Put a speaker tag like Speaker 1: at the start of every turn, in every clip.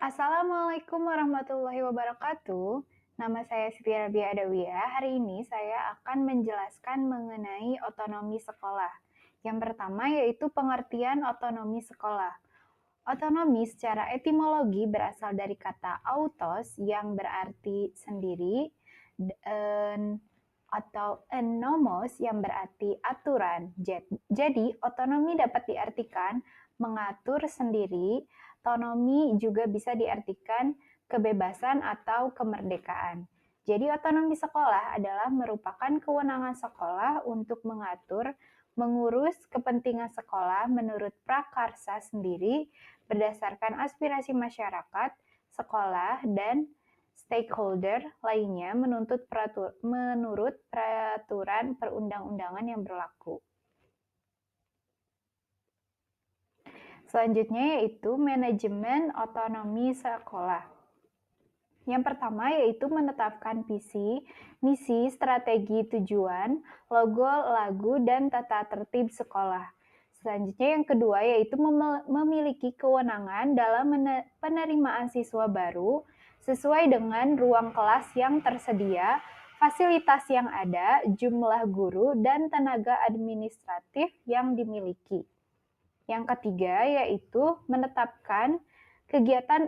Speaker 1: Assalamualaikum warahmatullahi wabarakatuh. Nama saya Siti Rabia Adawiyah. Hari ini saya akan menjelaskan mengenai otonomi sekolah. Yang pertama yaitu pengertian otonomi sekolah. Otonomi secara etimologi berasal dari kata autos yang berarti sendiri atau nomos yang berarti aturan. Jadi, otonomi dapat diartikan mengatur sendiri. Otonomi juga bisa diartikan kebebasan atau kemerdekaan. Jadi, otonomi sekolah adalah merupakan kewenangan sekolah untuk mengatur, mengurus kepentingan sekolah menurut prakarsa sendiri berdasarkan aspirasi masyarakat, sekolah, dan stakeholder lainnya menurut peraturan perundang-undangan yang berlaku. Selanjutnya yaitu manajemen otonomi sekolah. Yang pertama yaitu menetapkan visi, misi, strategi, tujuan, logo, lagu, dan tata tertib sekolah. Selanjutnya yang kedua yaitu memiliki kewenangan dalam penerimaan siswa baru sesuai dengan ruang kelas yang tersedia, fasilitas yang ada, jumlah guru, dan tenaga administratif yang dimiliki. Yang ketiga yaitu menetapkan kegiatan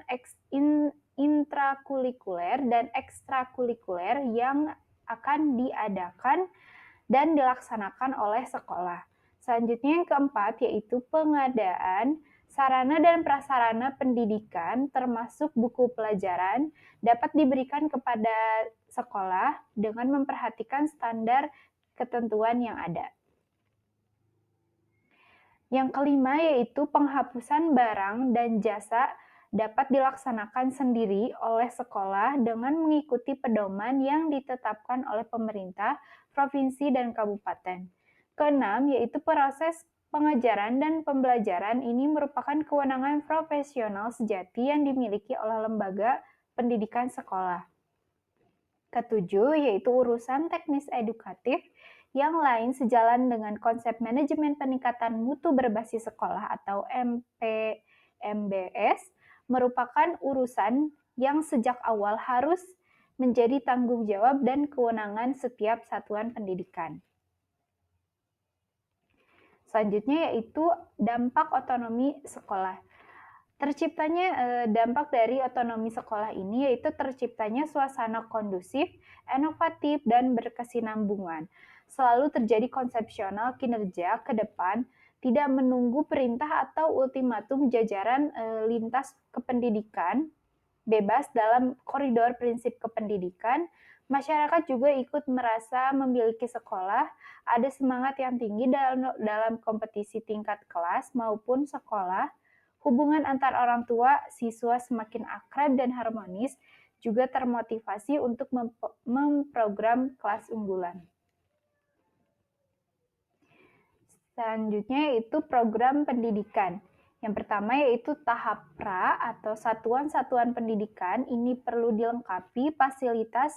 Speaker 1: intrakurikuler dan ekstrakurikuler yang akan diadakan dan dilaksanakan oleh sekolah. Selanjutnya yang keempat yaitu pengadaan sarana dan prasarana pendidikan termasuk buku pelajaran dapat diberikan kepada sekolah dengan memperhatikan standar ketentuan yang ada. Yang kelima yaitu penghapusan barang dan jasa dapat dilaksanakan sendiri oleh sekolah dengan mengikuti pedoman yang ditetapkan oleh pemerintah, provinsi, dan kabupaten. Keenam yaitu proses pengajaran dan pembelajaran ini merupakan kewenangan profesional sejati yang dimiliki oleh lembaga pendidikan sekolah. Ketujuh yaitu urusan teknis edukatif yang lain sejalan dengan konsep manajemen peningkatan mutu berbasis sekolah atau MPMBS merupakan urusan yang sejak awal harus menjadi tanggung jawab dan kewenangan setiap satuan pendidikan. Selanjutnya yaitu dampak otonomi sekolah. Terciptanya dampak dari otonomi sekolah ini yaitu terciptanya suasana kondusif, inovatif, dan berkesinambungan. Selalu terjadi konsepsional kinerja ke depan, tidak menunggu perintah atau ultimatum jajaran lintas kependidikan, bebas dalam koridor prinsip kependidikan. Masyarakat juga ikut merasa memiliki sekolah, ada semangat yang tinggi dalam kompetisi tingkat kelas maupun sekolah. Hubungan antar orang tua siswa semakin akrab dan harmonis, juga termotivasi untuk memprogram kelas unggulan. Selanjutnya yaitu program pendidikan. Yang pertama yaitu tahap pra atau satuan-satuan pendidikan ini perlu dilengkapi fasilitas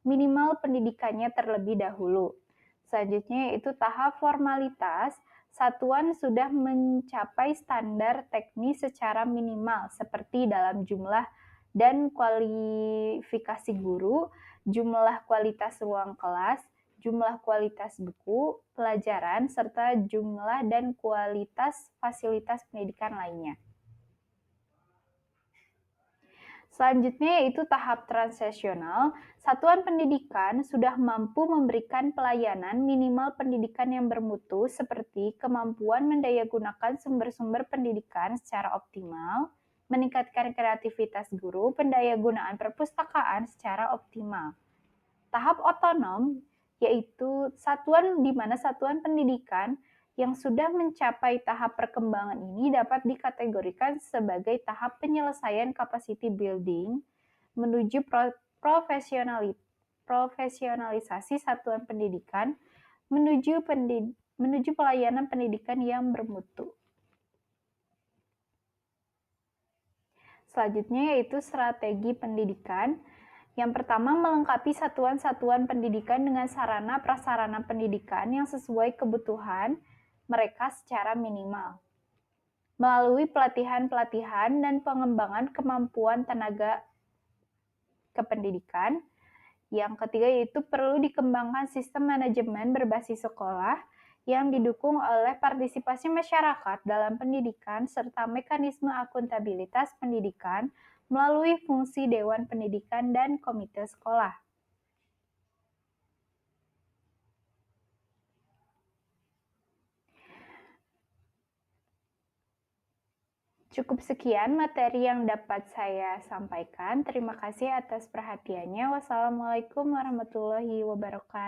Speaker 1: minimal pendidikannya terlebih dahulu. Selanjutnya yaitu tahap formalitas. Satuan sudah mencapai standar teknis secara minimal seperti dalam jumlah dan kualifikasi guru, jumlah kualitas ruang kelas, jumlah kualitas buku, pelajaran, serta jumlah dan kualitas fasilitas pendidikan lainnya. Selanjutnya yaitu tahap transisional. Satuan pendidikan sudah mampu memberikan pelayanan minimal pendidikan yang bermutu seperti kemampuan mendayagunakan sumber-sumber pendidikan secara optimal, meningkatkan kreativitas guru, pendayagunaan perpustakaan secara optimal. Tahap otonom yaitu satuan di mana satuan pendidikan yang sudah mencapai tahap perkembangan ini dapat dikategorikan sebagai tahap penyelesaian capacity building menuju profesionalisasi satuan pendidikan menuju pelayanan pendidikan yang bermutu. Selanjutnya yaitu strategi pendidikan. Yang pertama, melengkapi satuan-satuan pendidikan dengan sarana prasarana pendidikan yang sesuai kebutuhan mereka secara minimal. melalui pelatihan-pelatihan dan pengembangan kemampuan tenaga kependidikan. Yang ketiga yaitu perlu dikembangkan sistem manajemen berbasis sekolah yang didukung oleh partisipasi masyarakat dalam pendidikan serta mekanisme akuntabilitas pendidikan melalui fungsi Dewan Pendidikan dan Komite Sekolah. Cukup sekian materi yang dapat saya sampaikan. Terima kasih atas perhatiannya. Wassalamualaikum warahmatullahi wabarakatuh.